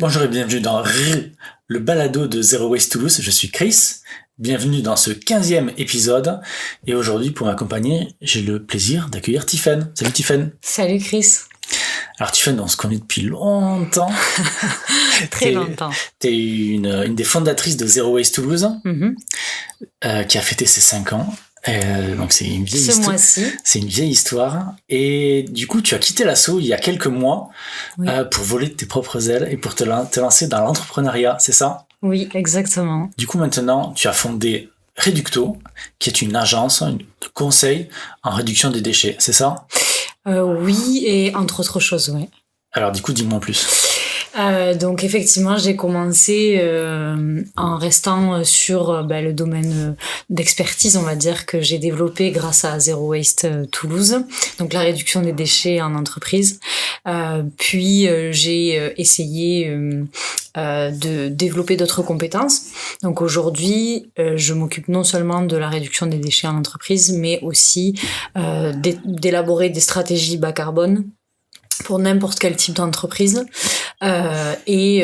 Bonjour et bienvenue dans le balado de Zero Waste Toulouse. Je suis Chris. Bienvenue dans ce 15e épisode. Et aujourd'hui, pour m'accompagner, j'ai le plaisir d'accueillir Tiffaine. Salut Tiffaine. Salut Chris. Alors Tiffaine, on se connaît depuis longtemps. Très longtemps. T'es une des fondatrices de Zero Waste Toulouse, qui a fêté ses 5 ans. Donc c'est une vieille histoire. Mois-ci. C'est une vieille histoire. Et du coup, tu as quitté l'asso il y a quelques mois pour voler de tes propres ailes et pour te lancer dans l'entrepreneuriat, c'est ça? Oui, exactement. Du coup, maintenant, tu as fondé Reducto, qui est une agence de conseil en réduction des déchets, c'est ça? Oui, et entre autres choses, ouais. Alors du coup, dis-moi en plus. Donc effectivement, j'ai commencé en restant sur le domaine d'expertise, on va dire, que j'ai développé grâce à Zero Waste Toulouse, donc la réduction des déchets en entreprise. Puis j'ai essayé de développer d'autres compétences. Donc aujourd'hui, je m'occupe non seulement de la réduction des déchets en entreprise, mais aussi d'élaborer des stratégies bas carbone pour n'importe quel type d'entreprise. Et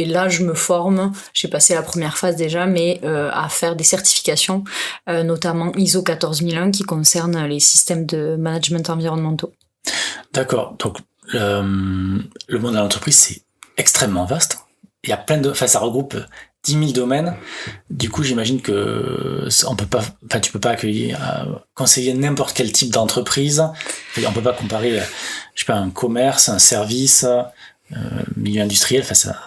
là, je me forme, j'ai passé la première phase déjà, mais à faire des certifications, notamment ISO 14001 qui concernent les systèmes de management environnementaux. D'accord. Donc, le monde de l'entreprise, c'est extrêmement vaste. Il y a ça regroupe 10 000 domaines. Du coup, j'imagine que tu peux pas conseiller n'importe quel type d'entreprise. On peut pas comparer, un commerce, un service, milieu industriel, ça.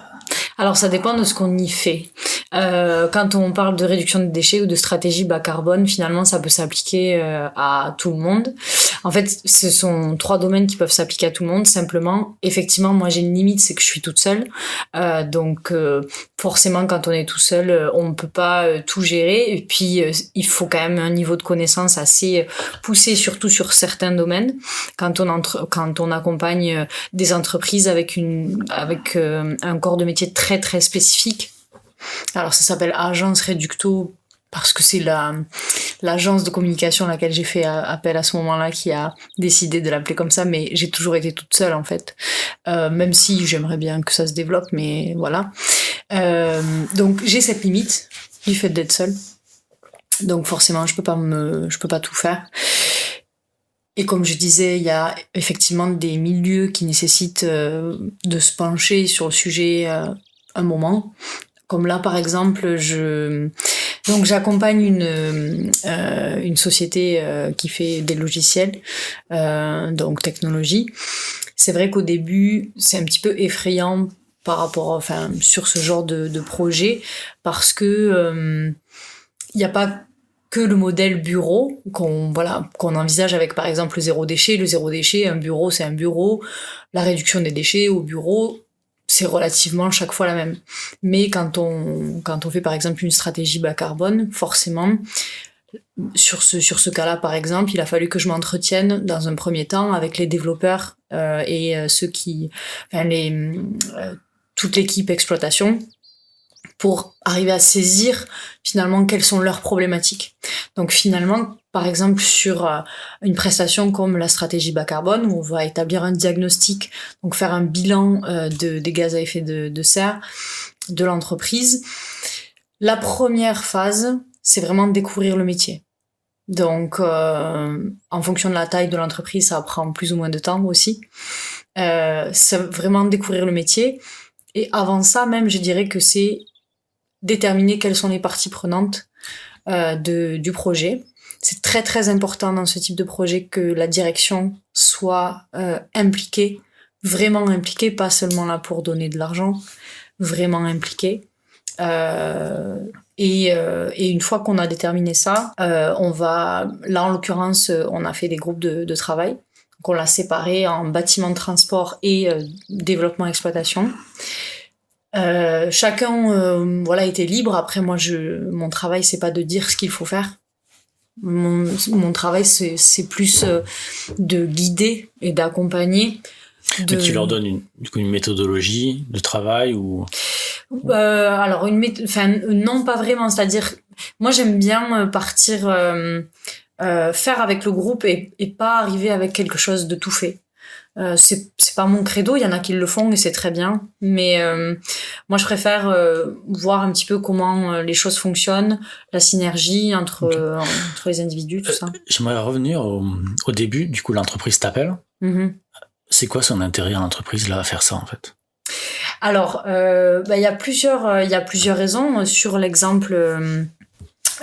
Alors, ça dépend de ce qu'on y fait. Quand on parle de réduction des déchets ou de stratégie bas carbone, finalement, ça peut s'appliquer à tout le monde. En fait, ce sont 3 domaines qui peuvent s'appliquer à tout le monde. Simplement, effectivement, moi, j'ai une limite, c'est que je suis toute seule. Donc, forcément, quand on est tout seul, on ne peut pas tout gérer. Et puis, il faut quand même un niveau de connaissance assez poussé, surtout sur certains domaines. Quand on accompagne des entreprises avec un corps de métier très, très spécifique. Alors, ça s'appelle Agence Reducto parce que c'est l'agence de communication à laquelle j'ai fait appel à ce moment-là qui a décidé de l'appeler comme ça, mais j'ai toujours été toute seule en fait, même si j'aimerais bien que ça se développe, mais voilà. Donc j'ai cette limite du fait d'être seule, donc forcément je peux pas tout faire. Et comme je disais, il y a effectivement des milieux qui nécessitent de se pencher sur le sujet un moment. Comme là, par exemple, j'accompagne une société qui fait des logiciels, donc technologie. C'est vrai qu'au début, c'est un petit peu effrayant par rapport, sur ce genre de projet, parce que il n'y a pas que le modèle bureau qu'on envisage avec par exemple le zéro déchet. Le zéro déchet, un bureau, c'est un bureau. La réduction des déchets au bureau, c'est relativement chaque fois la même. Mais quand on fait par exemple une stratégie bas carbone, forcément, sur ce cas-là par exemple, il a fallu que je m'entretienne dans un premier temps avec les développeurs et toute l'équipe exploitation pour arriver à saisir finalement quelles sont leurs problématiques. Donc finalement, par exemple sur une prestation comme la stratégie bas carbone, où on va établir un diagnostic, donc faire un bilan des gaz à effet de serre de l'entreprise, la première phase, c'est vraiment de découvrir le métier. Donc en fonction de la taille de l'entreprise, ça prend plus ou moins de temps aussi. C'est vraiment découvrir le métier. Et avant ça même, je dirais que c'est déterminer quelles sont les parties prenantes du projet. C'est très très important dans ce type de projet que la direction soit impliquée, vraiment impliquée, pas seulement là pour donner de l'argent, vraiment impliquée. Et une fois qu'on a déterminé ça, on va, là en l'occurrence, on a fait des groupes de travail. Donc on l'a séparé en bâtiment de transport et développement exploitation. Chacun était libre. Après moi mon travail c'est pas de dire ce qu'il faut faire. Mon travail c'est plus de guider et d'accompagner. Mais tu leur donnes une méthodologie de travail ou alors non pas vraiment, c'est-à-dire moi j'aime bien partir faire avec le groupe et pas arriver avec quelque chose de tout fait. C'est pas mon credo, il y en a qui le font et c'est très bien, mais moi je préfère voir un petit peu comment les choses fonctionnent, la synergie entre les individus, tout ça. J'aimerais revenir au début, du coup l'entreprise t'appelle. C'est quoi son intérêt à l'entreprise là à faire ça en fait? Alors, il y a plusieurs raisons. Sur l'exemple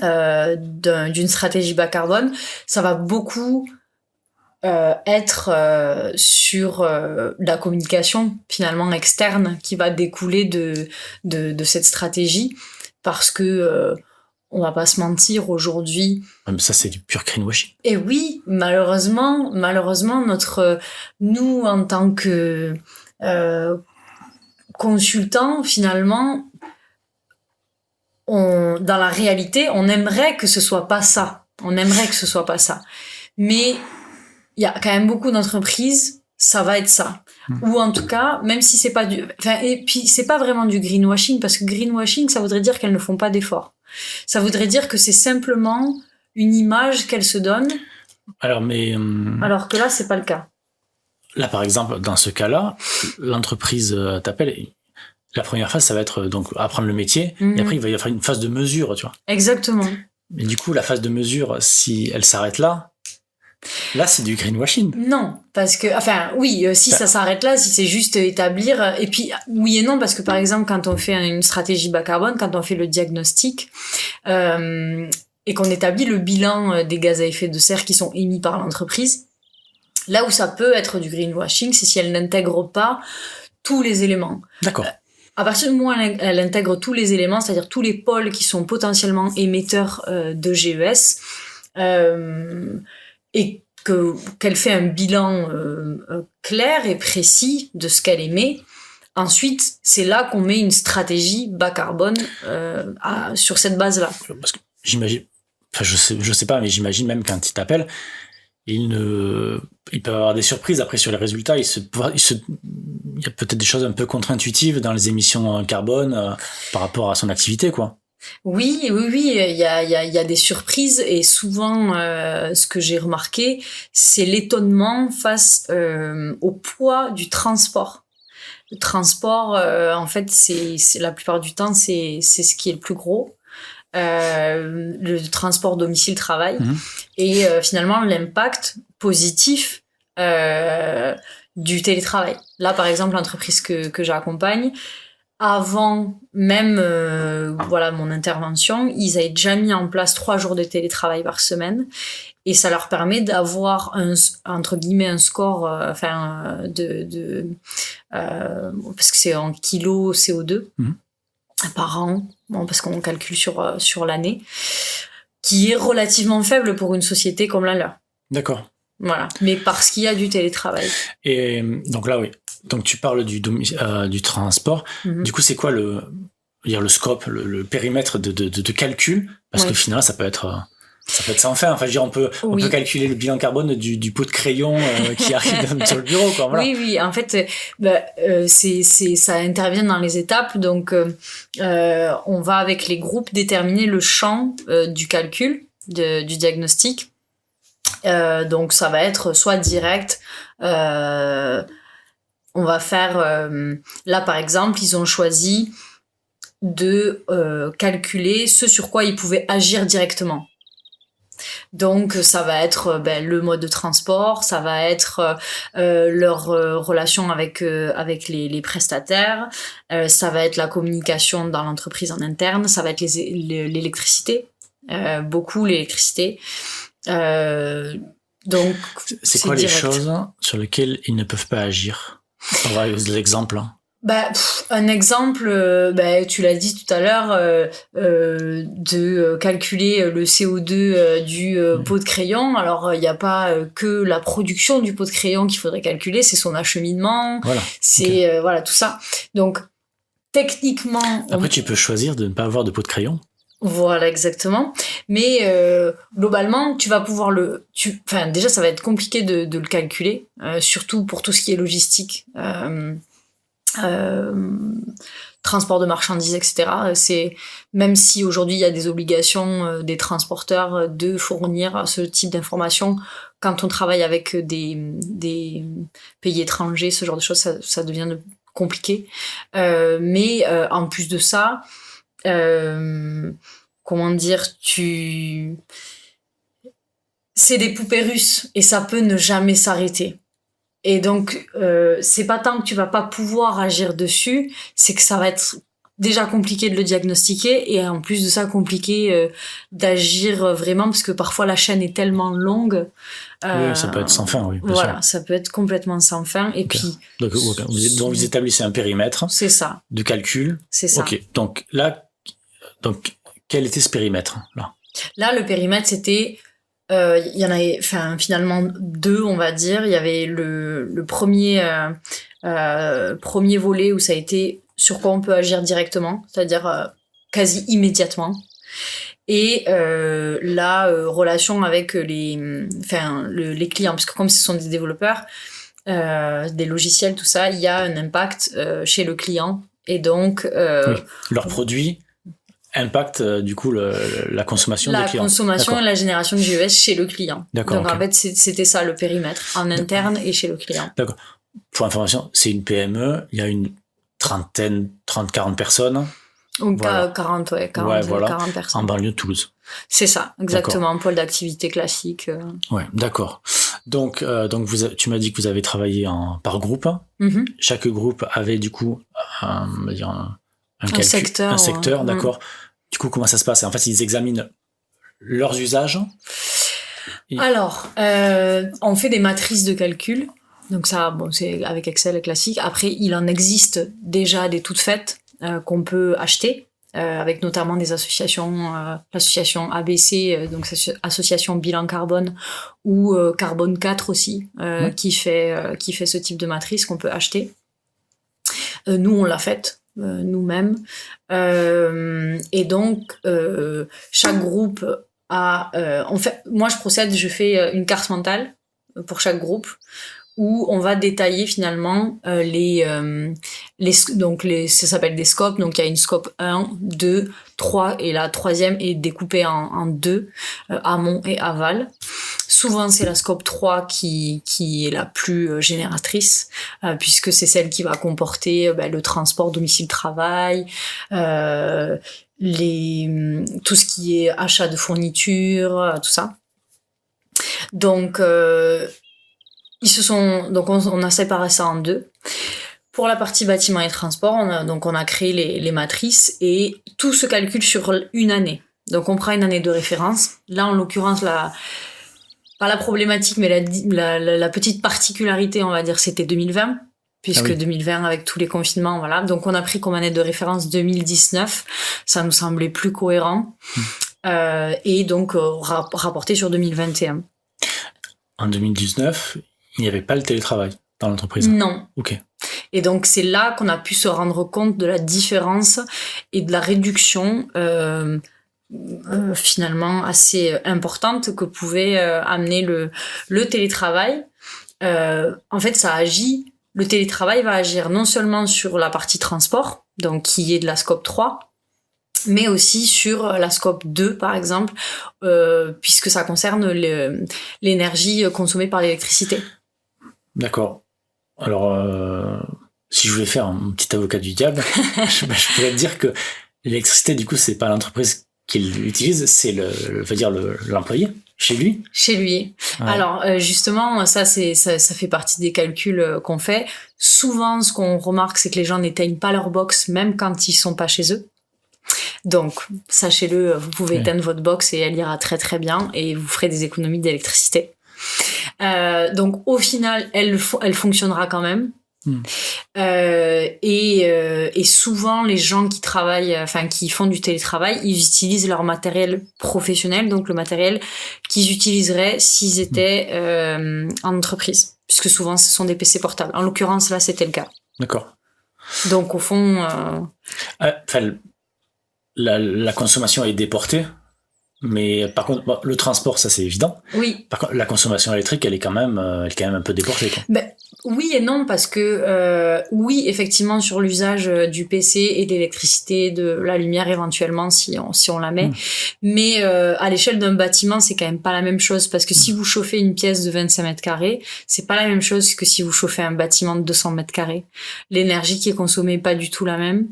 d'une stratégie bas carbone, ça va beaucoup être sur la communication finalement externe qui va découler de cette stratégie, parce que on va pas se mentir aujourd'hui. Ça c'est du pur greenwashing. Et oui, malheureusement nous en tant que consultants, finalement, dans la réalité, on aimerait que ce soit pas ça. Mais il y a quand même beaucoup d'entreprises, ça va être ça. Ou en tout cas, même si c'est pas et puis c'est pas vraiment du greenwashing, parce que greenwashing, ça voudrait dire qu'elles ne font pas d'efforts. Ça voudrait dire que c'est simplement une image qu'elles se donnent. Alors que là, c'est pas le cas. Là, par exemple, dans ce cas-là, l'entreprise t'appelle. La première phase, ça va être donc apprendre le métier. Et après, il va y avoir une phase de mesure, tu vois. Exactement. Mais du coup, la phase de mesure, si elle s'arrête là, c'est du greenwashing. Non, parce que, ça s'arrête là, si c'est juste établir, et puis oui et non, parce que par exemple, quand on fait une stratégie bas carbone, quand on fait le diagnostic, et qu'on établit le bilan des gaz à effet de serre qui sont émis par l'entreprise, là où ça peut être du greenwashing, c'est si elle n'intègre pas tous les éléments. D'accord. À partir du moment où elle intègre tous les éléments, c'est-à-dire tous les pôles qui sont potentiellement émetteurs de GES, et qu'elle fait un bilan clair et précis de ce qu'elle émet, ensuite, c'est là qu'on met une stratégie bas carbone sur cette base-là. Parce que j'imagine, je sais pas, mais j'imagine même quand ils t'appellent, il peut avoir des surprises après sur les résultats. Il y a peut-être des choses un peu contre-intuitives dans les émissions carbone par rapport à son activité, quoi. Oui, il y a des surprises, et souvent, ce que j'ai remarqué, c'est l'étonnement face au poids du transport. Le transport, en fait, c'est la plupart du temps, c'est ce qui est le plus gros. Le transport domicile-travail, et finalement l'impact positif du télétravail. Là, par exemple, l'entreprise que j'accompagne, avant même mon intervention, ils avaient déjà mis en place 3 jours de télétravail par semaine, et ça leur permet d'avoir entre guillemets un score parce que c'est en kilos CO2 par an, parce qu'on calcule sur l'année, qui est relativement faible pour une société comme la leur. D'accord. Voilà, mais parce qu'il y a du télétravail. Et donc là, oui. Donc tu parles du transport. Du coup, c'est quoi le scope, le périmètre de calcul? Parce que finalement, ça peut être sans fin. Enfin, je veux dire, on peut calculer le bilan carbone du pot de crayon qui arrive sur le bureau, quoi. Voilà. Oui. En fait, ça intervient dans les étapes. Donc, on va avec les groupes déterminer le champ du calcul du diagnostic. Donc, ça va être soit direct. On va faire là, par exemple, ils ont choisi de calculer ce sur quoi ils pouvaient agir directement. Donc ça va être le mode de transport, ça va être leur relation avec les prestataires, ça va être la communication dans l'entreprise en interne, ça va être l'électricité, beaucoup l'électricité. Donc c'est quoi direct. Les choses sur lesquelles ils ne peuvent pas agir? On va avoir des exemples. Un exemple, tu l'as dit tout à l'heure, de calculer le CO2 du pot de crayon. Alors, il n'y a pas que la production du pot de crayon qu'il faudrait calculer, c'est son acheminement, c'est tout ça. Donc, techniquement... Après, tu peux choisir de ne pas avoir de pot de crayon. Voilà, exactement. Mais globalement, tu vas pouvoir déjà, ça va être compliqué de le calculer, surtout pour tout ce qui est logistique. transport de marchandises, etc. C'est même si aujourd'hui il y a des obligations des transporteurs de fournir ce type d'informations, quand on travaille avec des pays étrangers, ce genre de choses, ça devient compliqué. Mais en plus de ça, comment dire, c'est des poupées russes et ça peut ne jamais s'arrêter. Et donc, c'est pas tant que tu vas pas pouvoir agir dessus, c'est que ça va être déjà compliqué de le diagnostiquer et en plus de ça, compliqué d'agir vraiment parce que parfois la chaîne est tellement longue. Oui, ça peut être sans fin, oui. Voilà, sûr. Ça peut être complètement sans fin. Et puis... Donc, vous établissez un périmètre. C'est ça. De calcul. C'est ça. Ok. Donc, quel était ce périmètre, là? Là, le périmètre, c'était... il y en avait finalement 2, on va dire. Il y avait le premier volet où ça a été sur quoi on peut agir directement, c'est-à-dire quasi immédiatement. Et la relation avec les clients, parce que comme ce sont des développeurs, des logiciels, tout ça, il y a un impact chez le client. Et donc... oui. Leur produit impacte du coup la consommation des clients. La consommation et la génération de GES chez le client. D'accord. Donc en fait, c'était ça le périmètre, en interne et chez le client. D'accord. Pour information, c'est une PME, il y a une 30-40 personnes. Ou voilà. 40 personnes. En banlieue de Toulouse. C'est ça, exactement, un pôle d'activité classique. Ouais, d'accord. Donc tu m'as dit que vous avez travaillé par groupe. Mm-hmm. Chaque groupe avait du coup un secteur, d'accord. Du coup, comment ça se passe? En fait, ils examinent leurs usages. Alors, on fait des matrices de calcul. Donc ça, c'est avec Excel classique. Après, il en existe déjà des toutes faites qu'on peut acheter, avec notamment des associations, l'association ABC, donc association bilan carbone, ou Carbone 4 aussi, qui fait ce type de matrice qu'on peut acheter. Nous, on l'a faite. Nous-mêmes. Et donc, chaque groupe a... moi, je fais une carte mentale pour chaque groupe où on va détailler finalement ça s'appelle des scopes. Donc, il y a une scope 1, 2, 3 et la troisième est découpée en 2, amont et aval. Souvent, c'est la scope 3 qui est la plus génératrice, puisque c'est celle qui va comporter le transport domicile-travail, tout ce qui est achat de fournitures, tout ça. Donc, on a séparé ça en 2. Pour la partie bâtiment et transport, on a créé les matrices et tout se calcule sur une année. Donc, on prend une année de référence. Là, en l'occurrence, pas la problématique, mais la petite particularité, on va dire, c'était 2020, puisque 2020, avec tous les confinements, voilà. Donc, on a pris comme année de référence 2019. Ça nous semblait plus cohérent. Et donc, rapporté sur 2021. En 2019, il n'y avait pas le télétravail dans l'entreprise? Non. Ok. Et donc, c'est là qu'on a pu se rendre compte de la différence et de la réduction finalement assez importante que pouvait amener le télétravail. En fait, le télétravail va agir non seulement sur la partie transport, donc qui est de la scope 3, mais aussi sur la scope 2, par exemple, puisque ça concerne l'énergie consommée par l'électricité. D'accord. Alors, si je voulais faire un petit avocat du diable, je pourrais te dire que l'électricité, du coup, c'est pas l'entreprise qui l'utilise, c'est l'employé, chez lui. Chez lui. Ouais. Alors, justement, ça fait partie des calculs qu'on fait. Souvent, ce qu'on remarque, c'est que les gens n'éteignent pas leur box, même quand ils sont pas chez eux. Donc, sachez-le, vous pouvez éteindre votre box et elle ira très très bien et vous ferez des économies d'électricité. Donc, au final, elle fonctionnera quand même. Et souvent les gens qui travaillent, qui font du télétravail, ils utilisent leur matériel professionnel, donc le matériel qu'ils utiliseraient s'ils étaient en entreprise, puisque souvent ce sont des PC portables. En l'occurrence là, c'était le cas. D'accord. Donc au fond, la consommation est déportée Mais par contre, le transport, ça c'est évident. Oui. Par contre, la consommation électrique, elle est quand même un peu déportée, quoi. Ben, oui et non, parce que oui, effectivement, sur l'usage du PC et de l'électricité, de la lumière éventuellement, si on la met. Mais à l'échelle d'un bâtiment, c'est quand même pas la même chose, parce que si vous chauffez une pièce de 25 mètres carrés, c'est pas la même chose que si vous chauffez un bâtiment de 200 mètres carrés. L'énergie qui est consommée est pas du tout la même.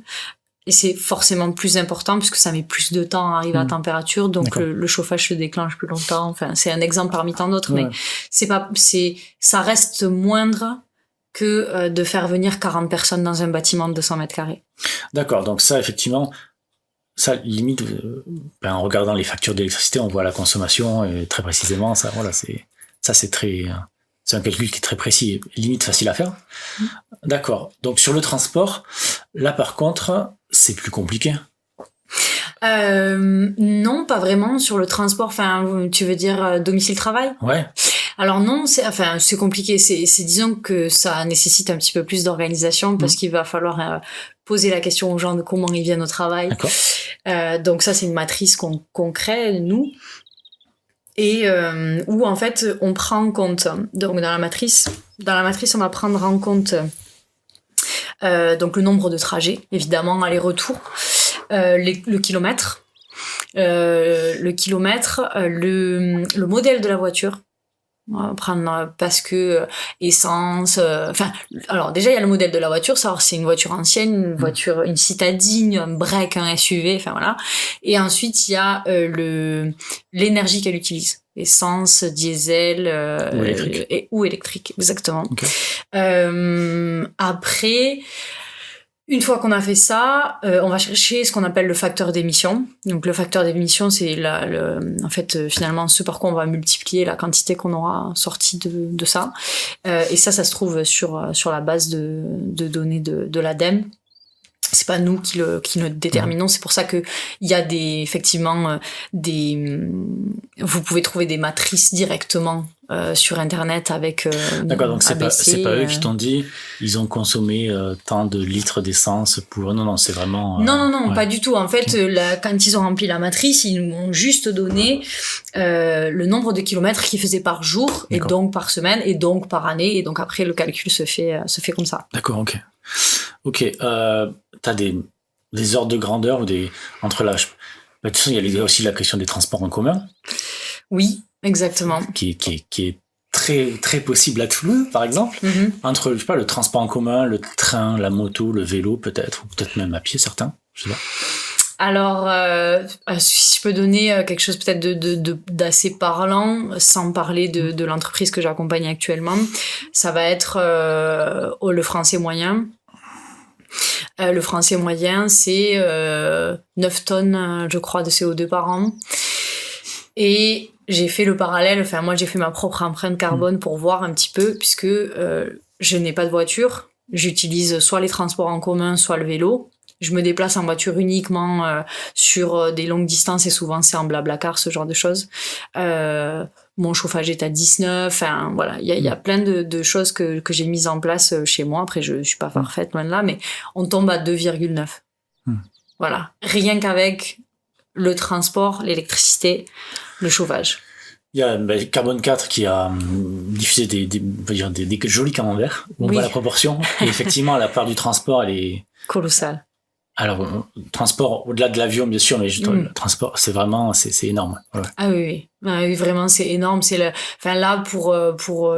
Et c'est forcément plus important puisque ça met plus de temps à arriver à température, donc le chauffage se déclenche plus longtemps. Enfin, c'est un exemple parmi tant d'autres, mais ça reste moindre que de faire venir 40 personnes dans un bâtiment de 200 mètres carrés. D'accord, donc ça, effectivement, ça limite, en regardant les factures d'électricité, on voit la consommation et très précisément, ça, voilà, c'est un calcul qui est très précis, limite facile à faire. D'accord. Donc sur le transport, là par contre, c'est plus compliqué. Non, pas vraiment. Sur le transport, enfin, tu veux dire domicile-travail ? Ouais. Alors non, c'est compliqué. C'est disons que ça nécessite un petit peu plus d'organisation parce qu'il va falloir poser la question aux gens de comment ils viennent au travail. D'accord. Donc ça, c'est une matrice qu'on crée nous. Et où en fait on prend en compte, donc dans la matrice on va prendre en compte donc le nombre de trajets, évidemment, aller-retour, le kilomètre, le modèle de la voiture. On va prendre parce que essence, alors déjà il y a le modèle de la voiture, savoir si c'est une voiture ancienne, une voiture, une citadine, un break, un SUV, enfin voilà. Et ensuite il y a l'énergie qu'elle utilise, essence, diesel ou électrique, exactement. Okay. Après, une fois qu'on a fait ça, on va chercher ce qu'on appelle le facteur d'émission. Donc le facteur d'émission, c'est en fait finalement ce par quoi on va multiplier la quantité qu'on aura sortie de ça. Et ça se trouve sur la base de données de l'ADEME. C'est pas nous qui le déterminons, c'est pour ça que il y a vous pouvez trouver des matrices directement sur internet avec D'accord, donc c'est ABC, pas eux qui t'ont dit ils ont consommé tant de litres d'essence pour non, c'est vraiment non, pas du tout. En fait, quand ils ont rempli la matrice, ils nous ont juste donné le nombre de kilomètres qu'ils faisaient par jour. D'accord. Et donc par semaine et donc par année, et donc après le calcul se fait comme ça. D'accord, ok. T'as des ordres de grandeur ou entre là. De toute façon, il y a aussi la question des transports en commun. Oui, exactement. Qui est très très possible à Toulouse, par exemple. Mm-hmm. Entre, je sais pas, le transport en commun, le train, la moto, le vélo, peut-être, ou peut-être même à pied, certains. Je sais pas. Alors, si je peux donner quelque chose peut-être d'assez parlant, sans parler de l'entreprise que j'accompagne actuellement, ça va être le français moyen. Le français moyen, c'est 9 tonnes, je crois, de CO2 par an. Et j'ai fait le parallèle, moi j'ai fait ma propre empreinte carbone pour voir un petit peu, puisque je n'ai pas de voiture, j'utilise soit les transports en commun, soit le vélo. Je me déplace en voiture uniquement sur des longues distances et souvent c'est en blablacar, ce genre de choses. Mon chauffage est à 19, voilà, il y a plein de choses que j'ai mises en place chez moi. Après, je suis pas parfaite, loin de là, mais on tombe à 2,9. Voilà. Rien qu'avec le transport, l'électricité, le chauffage. Il y a Carbone 4 qui a diffusé des jolis camemberts. On voit la proportion. Et effectivement, la part du transport, elle est colossale. Alors, transport, au-delà de l'avion, bien sûr, mais le transport, c'est vraiment, c'est énorme. Ouais. Ah oui, vraiment, c'est énorme. Là, pour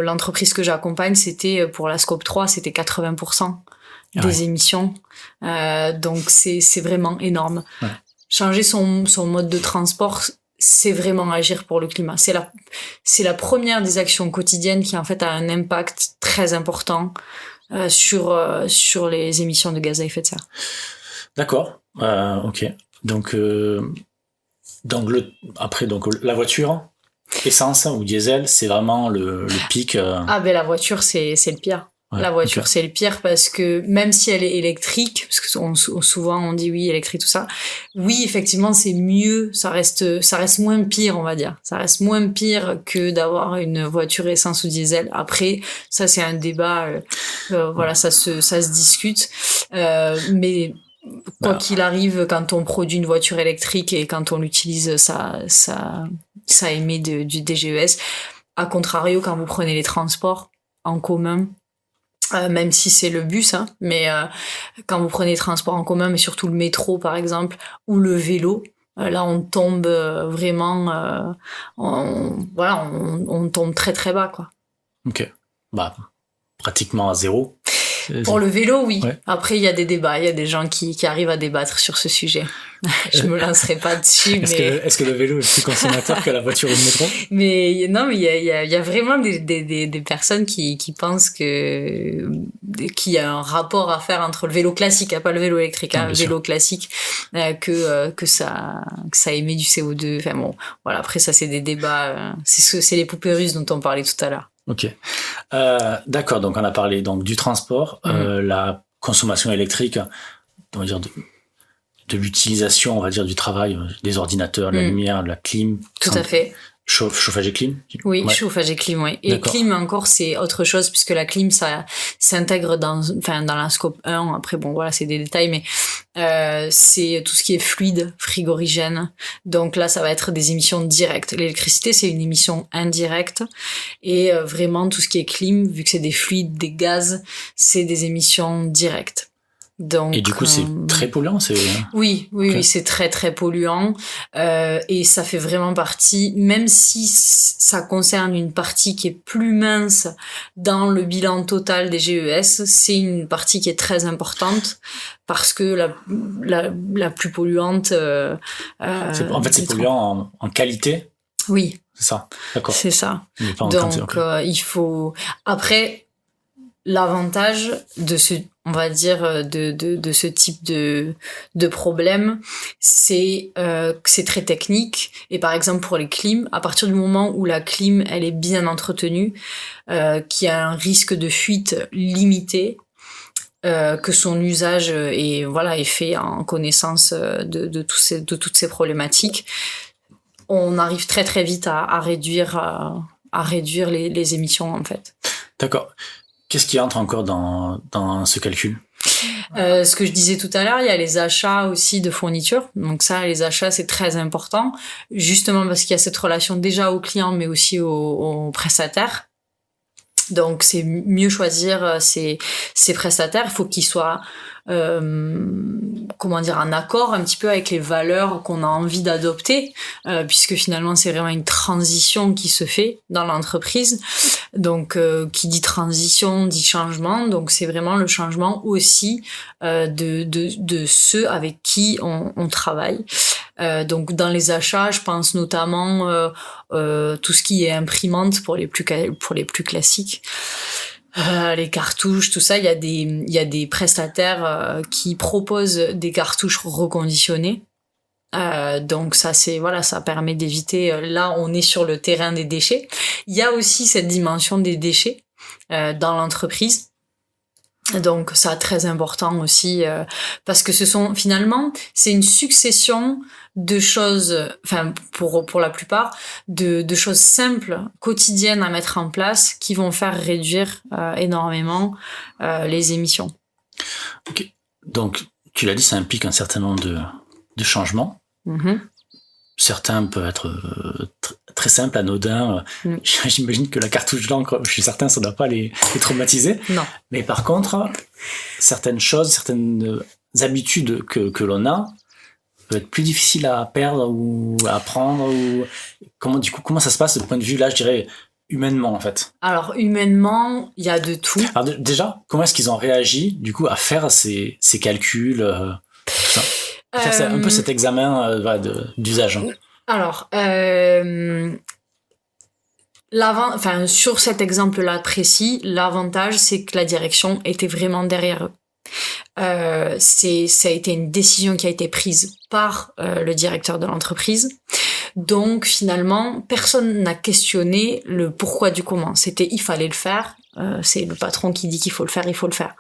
l'entreprise que j'accompagne, c'était, pour la Scope 3, c'était 80% des émissions. Donc, c'est vraiment énorme. Ouais. Changer son mode de transport, c'est vraiment agir pour le climat. C'est la première des actions quotidiennes qui, en fait, a un impact très important, sur les émissions de gaz à effet de serre. D'accord, ok. Donc la voiture, essence ou diesel, c'est vraiment le pic. La voiture, c'est le pire. Ouais, la voiture, c'est le pire parce que même si elle est électrique, parce que souvent on dit oui, électrique, tout ça. Oui, effectivement, c'est mieux. Ça reste moins pire, on va dire. Ça reste moins pire que d'avoir une voiture essence ou diesel. Après, ça, c'est un débat, voilà, ça se discute. Mais quoi qu'il arrive, quand on produit une voiture électrique et quand on l'utilise, ça émet du DGES. A contrario, quand vous prenez les transports en commun, même si c'est le bus, hein, mais quand vous prenez les transports en commun, mais surtout le métro par exemple, ou le vélo, là on tombe vraiment, on tombe très très bas, quoi. Ok, bah pratiquement à zéro. Pour le vélo, oui. Ouais. Après, il y a des débats, il y a des gens qui arrivent à débattre sur ce sujet. Je me lancerai pas dessus, Est-ce que le vélo est plus consommateur que la voiture ou le métro? Mais non, mais il y a vraiment des personnes qui pensent qu'il y a un rapport à faire entre le vélo classique, pas le vélo électrique, le vélo classique, que ça émet du CO2. Enfin bon, voilà. Après, ça c'est des débats. C'est les poupées russes dont on parlait tout à l'heure. Ok. D'accord, donc on a parlé donc du transport, la consommation électrique, on va dire de l'utilisation, on va dire, du travail, des ordinateurs, de la lumière, de la clim. Tout à fait. Chauffage et clim. Oui, ouais. Chauffage et clim, oui. Et d'accord. Clim encore, c'est autre chose puisque la clim, ça s'intègre dans la scope 1. Après, bon, voilà, c'est des détails, mais c'est tout ce qui est fluide, frigorigène. Donc là, ça va être des émissions directes. L'électricité, c'est une émission indirecte. Et vraiment, tout ce qui est clim, vu que c'est des fluides, des gaz, c'est des émissions directes. Donc, et du coup, c'est très polluant, c'est... Oui, c'est très très polluant, et ça fait vraiment partie, même si ça concerne une partie qui est plus mince dans le bilan total des GES, c'est une partie qui est très importante parce que la plus polluante. En fait, c'est polluant en qualité. Oui. C'est ça. D'accord. C'est ça. Donc, il faut. Après, l'avantage de ce de ce type de problème, c'est que c'est très technique. Et par exemple pour les clims, à partir du moment où la clim elle est bien entretenue, qu'il y a un risque de fuite limité, que son usage est fait en connaissance de toutes ces problématiques, on arrive très très vite à réduire les émissions en fait. D'accord. Qu'est-ce qui entre encore dans ce calcul? Ce que je disais tout à l'heure, il y a les achats aussi de fournitures. Donc ça, les achats, c'est très important, justement parce qu'il y a cette relation déjà au client, mais aussi au prestataire. Donc c'est mieux choisir ces prestataires. Il faut qu'ils soient en accord un petit peu avec les valeurs qu'on a envie d'adopter, puisque finalement c'est vraiment une transition qui se fait dans l'entreprise. Donc qui dit transition dit changement, donc c'est vraiment le changement aussi de ceux avec qui on travaille. Donc dans les achats, je pense notamment tout ce qui est imprimante pour les plus classiques. Les cartouches, tout ça, il y a des prestataires qui proposent des cartouches reconditionnées. Donc ça ça permet d'éviter. Là, on est sur le terrain des déchets. Il y a aussi cette dimension des déchets dans l'entreprise. Donc ça très important aussi parce que c'est une succession de choses, pour la plupart de choses simples, quotidiennes à mettre en place qui vont faire réduire énormément les émissions. Ok. Donc tu l'as dit, ça implique un certain nombre de changements. Mm-hmm. Certains peuvent être très simples, anodins. J'imagine que la cartouche d'encre, chez certains, ça ne doit pas les traumatiser. Non. Mais par contre, certaines choses, certaines habitudes que l'on a peuvent être plus difficiles à perdre ou à apprendre. Comment ça se passe de ce point de vue, là, je dirais, humainement, en fait? Alors, humainement, il y a de tout. Alors, déjà, comment est-ce qu'ils ont réagi, du coup, à faire ces calculs, tout ça? Faire un peu cet examen d'usage. Alors, sur cet exemple-là précis, l'avantage, c'est que la direction était vraiment derrière eux. Ça a été une décision qui a été prise par le directeur de l'entreprise. Donc, finalement, personne n'a questionné le pourquoi du comment. Il fallait le faire. C'est le patron qui dit qu'il faut le faire, il faut le faire.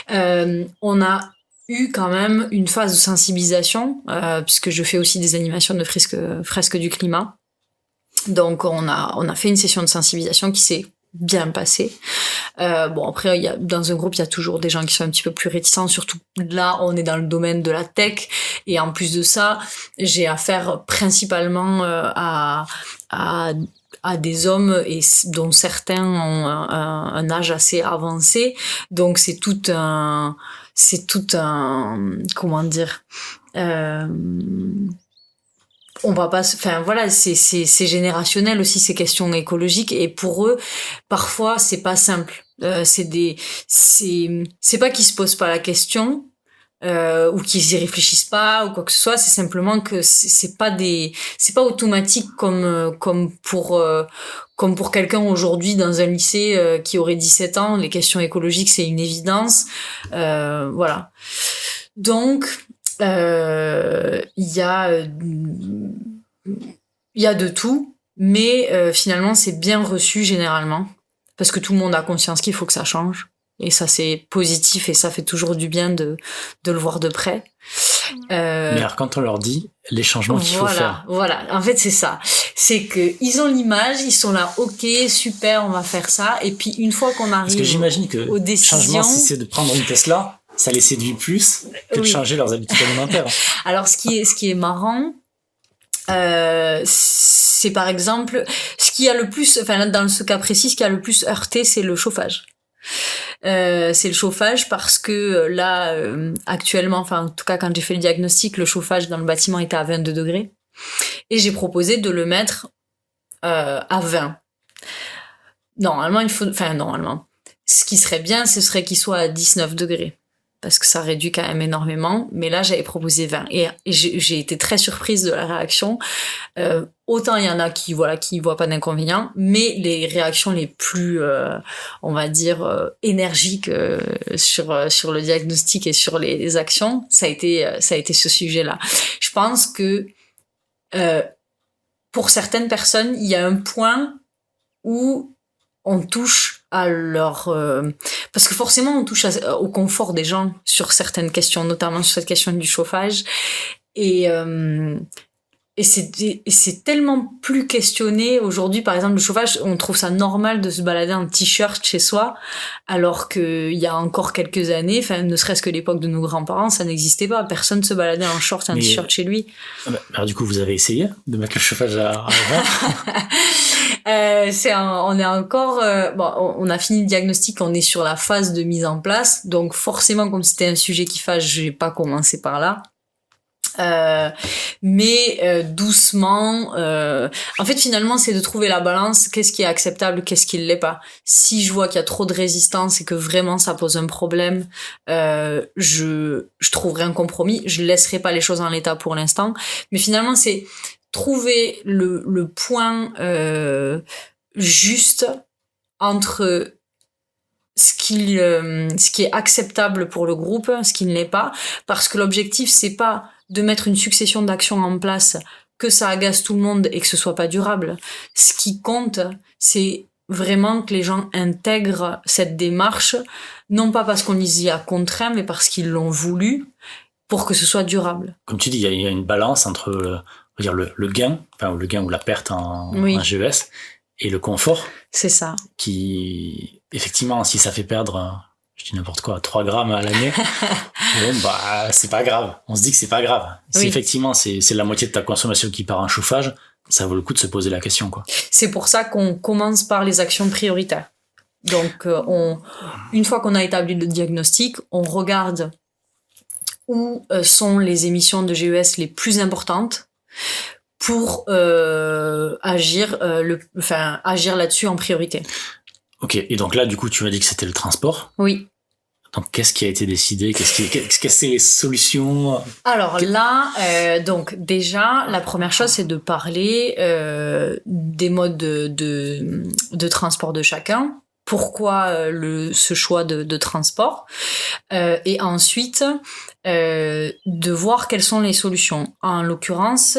On a eu quand même une phase de sensibilisation, puisque je fais aussi des animations de fresques du climat. Donc on a fait une session de sensibilisation qui s'est bien passé. Bon, après, dans un groupe, il y a toujours des gens qui sont un petit peu plus réticents, surtout là, on est dans le domaine de la tech, et en plus de ça, j'ai affaire principalement à des hommes et dont certains ont un âge assez avancé, donc c'est tout un comment dire, on va pas, enfin voilà, c'est générationnel aussi, ces questions écologiques, et pour eux parfois c'est pas simple. C'est pas qu'ils se posent pas la question, ou qu'ils y réfléchissent pas ou quoi que ce soit, c'est simplement que c'est pas automatique comme pour quelqu'un aujourd'hui dans un lycée qui aurait 17 ans. Les questions écologiques, c'est une évidence. Voilà. Donc il y a de tout, mais finalement c'est bien reçu généralement, parce que tout le monde a conscience qu'il faut que ça change, et ça c'est positif, et ça fait toujours du bien de le voir de près. Mais alors quand on leur dit les changements qu'il faut faire, voilà, en fait c'est ça, c'est que ils ont l'image, ils sont là, ok, super, on va faire ça, et puis une fois qu'on arrive, parce que j'imagine que aux décisions, le changement, si c'est de prendre une Tesla, ça les séduit plus que de changer leurs habitudes alimentaires. Alors ce qui est marrant, c'est par exemple ce qui a le plus, enfin dans ce cas précis, ce qui a le plus heurté, c'est le chauffage. C'est le chauffage, parce que là actuellement, enfin en tout cas quand j'ai fait le diagnostic, le chauffage dans le bâtiment était à 22 degrés, et j'ai proposé de le mettre à 20. Normalement ce qui serait bien, ce serait qu'il soit à 19 degrés, parce que ça réduit quand même énormément, mais là j'avais proposé 20, et j'ai été très surprise de la réaction. Autant il y en a qui voient pas d'inconvénient, mais les réactions les plus on va dire énergiques sur le diagnostic et sur les actions, ça a été ce sujet-là. Je pense que pour certaines personnes, il y a un point où on touche à leur parce que forcément on touche au confort des gens sur certaines questions, notamment sur cette question du chauffage, et c'est tellement plus questionné aujourd'hui. Par exemple, le chauffage, on trouve ça normal de se balader en t-shirt chez soi, alors que il y a encore quelques années, enfin ne serait-ce que l'époque de nos grands-parents, ça n'existait pas. Personne ne se baladait en short, en t-shirt chez lui. Alors du coup, vous avez essayé de mettre le chauffage à 20? On est encore on a fini le diagnostic, on est sur la phase de mise en place, donc forcément, comme c'était un sujet qui fâche, j'ai pas commencé par là. Mais doucement, en fait finalement c'est de trouver la balance, qu'est-ce qui est acceptable, qu'est-ce qui ne l'est pas. Si je vois qu'il y a trop de résistance et que vraiment ça pose un problème, je trouverai un compromis, je laisserai pas les choses en l'état pour l'instant, mais finalement c'est trouver le point juste entre ce qui est acceptable pour le groupe, ce qui ne l'est pas, parce que l'objectif c'est pas de mettre une succession d'actions en place, que ça agace tout le monde et que ce soit pas durable. Ce qui compte, c'est vraiment que les gens intègrent cette démarche, non pas parce qu'on les y a contraints, mais parce qu'ils l'ont voulu, pour que ce soit durable. Comme tu dis, il y a une balance entre le gain, enfin le gain ou la perte en GES, et le confort. C'est ça. Qui, effectivement, si ça fait perdre, je dis n'importe quoi, 3 grammes à l'année, bon, c'est pas grave. On se dit que c'est pas grave. Si effectivement c'est la moitié de ta consommation qui part en chauffage, ça vaut le coup de se poser la question, quoi. C'est pour ça qu'on commence par les actions prioritaires. Donc, une fois qu'on a établi le diagnostic, on regarde où sont les émissions de GES les plus importantes pour agir là-dessus en priorité. Ok, et donc là, du coup, tu m'as dit que c'était le transport. Oui. Donc, qu'est-ce qui a été décidé? Qu'est-ce que c'est les solutions? Alors là, donc déjà, la première chose, c'est de parler des modes de transport de chacun. Pourquoi ce choix de transport, et ensuite de voir quelles sont les solutions. En l'occurrence,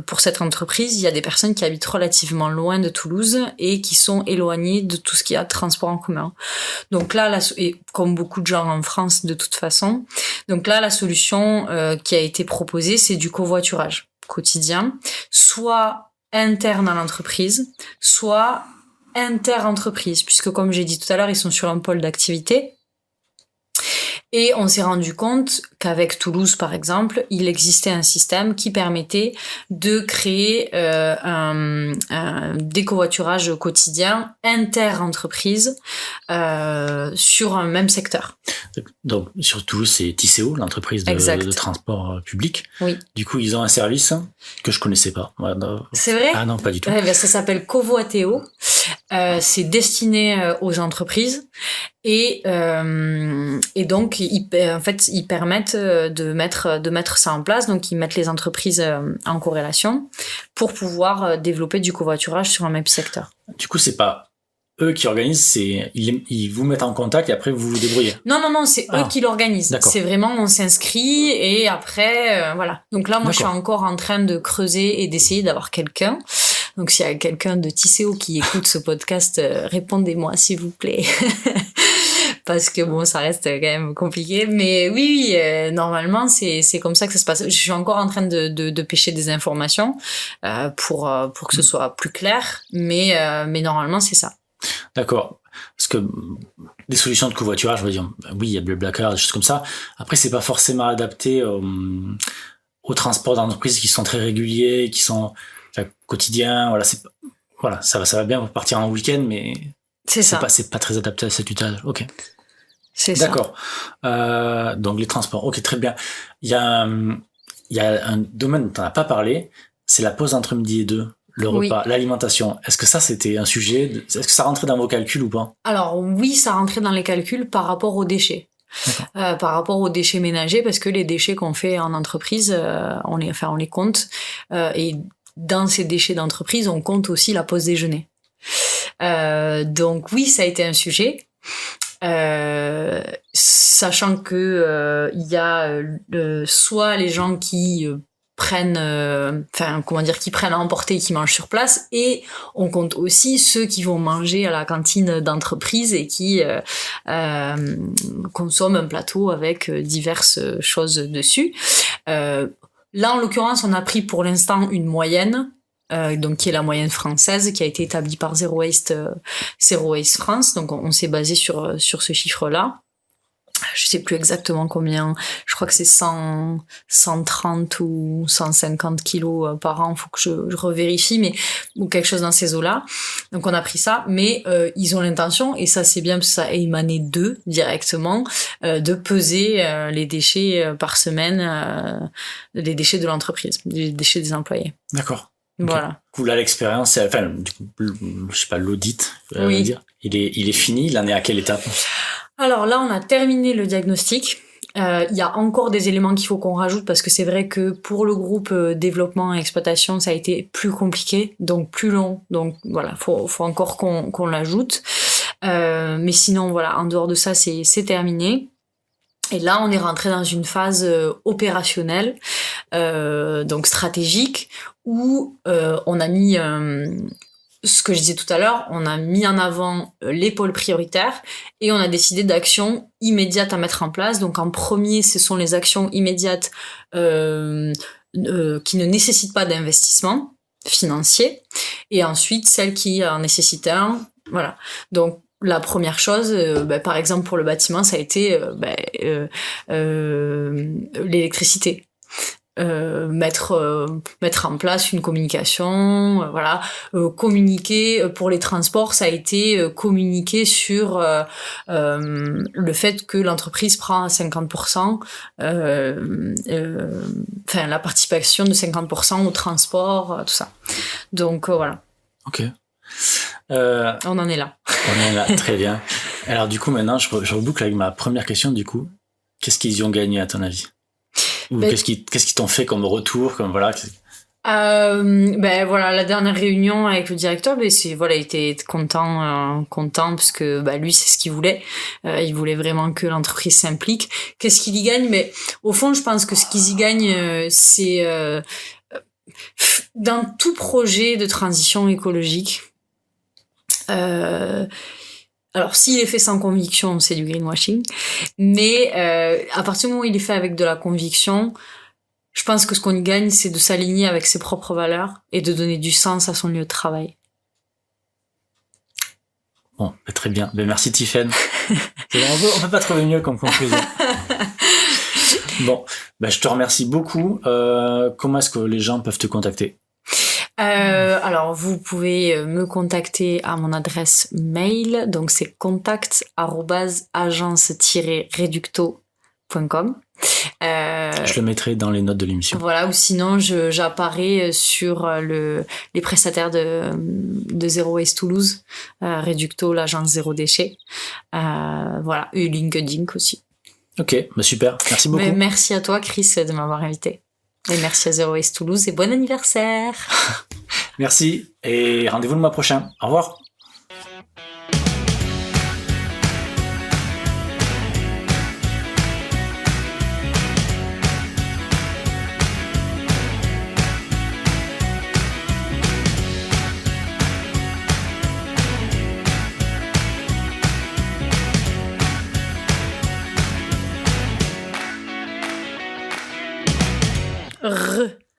pour cette entreprise, il y a des personnes qui habitent relativement loin de Toulouse et qui sont éloignées de tout ce qu'il y a de transport en commun. Donc là, et comme beaucoup de gens en France de toute façon, donc là, la solution qui a été proposée, c'est du covoiturage quotidien, soit interne à l'entreprise, soit inter-entreprises, puisque comme j'ai dit tout à l'heure, ils sont sur un pôle d'activité. Et on s'est rendu compte qu'avec Toulouse, par exemple, il existait un système qui permettait de créer un décovoiturage quotidien inter-entreprise sur un même secteur. Donc, sur Toulouse, c'est Tisséo, l'entreprise de transport public. Oui. Du coup, ils ont un service que je connaissais pas. C'est vrai ? Ah non, pas du tout. Ouais, ben ça s'appelle Covoitéo. C'est destiné aux entreprises. Et donc ils permettent de mettre ça en place, donc ils mettent les entreprises en corrélation pour pouvoir développer du covoiturage sur un même secteur. Du coup, c'est pas eux qui organisent, ils vous mettent en contact et après vous vous débrouillez. Non, c'est eux qui l'organisent. D'accord. C'est vraiment on s'inscrit et après voilà. Donc là moi je suis encore en train de creuser et d'essayer d'avoir quelqu'un. Donc s'il y a quelqu'un de Tisséo qui écoute ce podcast, répondez-moi s'il vous plaît. Parce que bon, ça reste quand même compliqué. Mais oui, normalement, c'est comme ça que ça se passe. Je suis encore en train de pêcher des informations pour que ce soit plus clair. Mais normalement, c'est ça. D'accord. Parce que des solutions de covoiturage, je veux dire, oui, il y a BlaBlaCar, des choses comme ça. Après, c'est pas forcément adapté aux transports d'entreprise qui sont très réguliers, qui sont quotidiens. Voilà, ça va bien pour partir en week-end, mais c'est pas très adapté à cet usage. Ok. C'est ça. D'accord. Donc les transports. Ok, très bien. Il y a un domaine dont on n'a pas parlé, c'est la pause entre midi et deux, le repas, l'alimentation. Est-ce que ça c'était un sujet est-ce que ça rentrait dans vos calculs ou pas? Alors oui, ça rentrait dans les calculs par rapport aux déchets. Par rapport aux déchets ménagers, parce que les déchets qu'on fait en entreprise, on les compte. Et dans ces déchets d'entreprise, on compte aussi la pause déjeuner. Donc oui, ça a été un sujet. Sachant que il y a soit les gens qui prennent qui prennent à emporter et qui mangent sur place, et on compte aussi ceux qui vont manger à la cantine d'entreprise et qui consomment un plateau avec diverses choses dessus. Là en l'occurrence on a pris pour l'instant une moyenne, donc qui est la moyenne française, qui a été établie par Zero Waste France. Donc on s'est basé sur ce chiffre-là. Je sais plus exactement combien, je crois que c'est 130 ou 150 kilos par an, faut que je revérifie, mais ou quelque chose dans ces eaux-là. Donc on a pris ça, mais ils ont l'intention, et ça c'est bien parce que ça a émané d'eux directement, de peser les déchets par semaine, les déchets de l'entreprise, les déchets des employés. D'accord. Voilà. Du coup, là, l'expérience, du coup, je sais pas, l'audit, dire, il est fini, il en est à quelle étape? Alors là, on a terminé le diagnostic. Il y a encore des éléments qu'il faut qu'on rajoute, parce que c'est vrai que pour le groupe développement et exploitation, ça a été plus compliqué, donc plus long. Donc voilà, faut encore qu'on l'ajoute. Mais sinon, voilà, en dehors de ça, c'est terminé. Et là, on est rentré dans une phase opérationnelle, donc stratégique, où on a mis ce que je disais tout à l'heure, on a mis en avant les pôles prioritaires et on a décidé d'actions immédiates à mettre en place. Donc en premier, ce sont les actions immédiates qui ne nécessitent pas d'investissement financier, et ensuite celles qui en nécessitent un. Voilà. Donc la première chose, par exemple pour le bâtiment, ça a été l'électricité. Mettre en place une communication, communiquer pour les transports, ça a été communiquer sur le fait que l'entreprise prend à 50% la participation de 50% au transport, tout ça. Donc voilà. Ok. On en est là. On en est là, très bien. Alors du coup maintenant je reboucle avec ma première question. Du coup, qu'est-ce qu'ils y ont gagné à ton avis? Ou qu'est-ce qu'ils t'ont fait comme retour, comme voilà? La dernière réunion avec le directeur, il était content parce que lui c'est ce qu'il voulait. Il voulait vraiment que l'entreprise s'implique. Qu'est-ce qu'il y gagne? Mais au fond, je pense que ce qu'ils y gagnent, c'est dans tout projet de transition écologique. Alors, s'il est fait sans conviction, c'est du greenwashing. Mais à partir du moment où il est fait avec de la conviction, je pense que ce qu'on y gagne, c'est de s'aligner avec ses propres valeurs et de donner du sens à son lieu de travail. Bon, très bien. Ben, merci Tiffaine. On peut pas trouver mieux comme conclusion. Bon, ben, je te remercie beaucoup. Comment est-ce que les gens peuvent te contacter? Alors, vous pouvez me contacter à mon adresse mail. Donc, c'est contact@agence-reducto.com. Je le mettrai dans les notes de l'émission. Voilà, ou sinon j'apparais sur les prestataires de Zero Waste Toulouse, Reducto, l'agence zéro déchet. Voilà, et LinkedIn aussi. Ok, bah super, merci beaucoup. Mais merci à toi Chris de m'avoir invité. Et merci à Zero Waste Toulouse et bon anniversaire. Merci et rendez-vous le mois prochain. Au revoir. R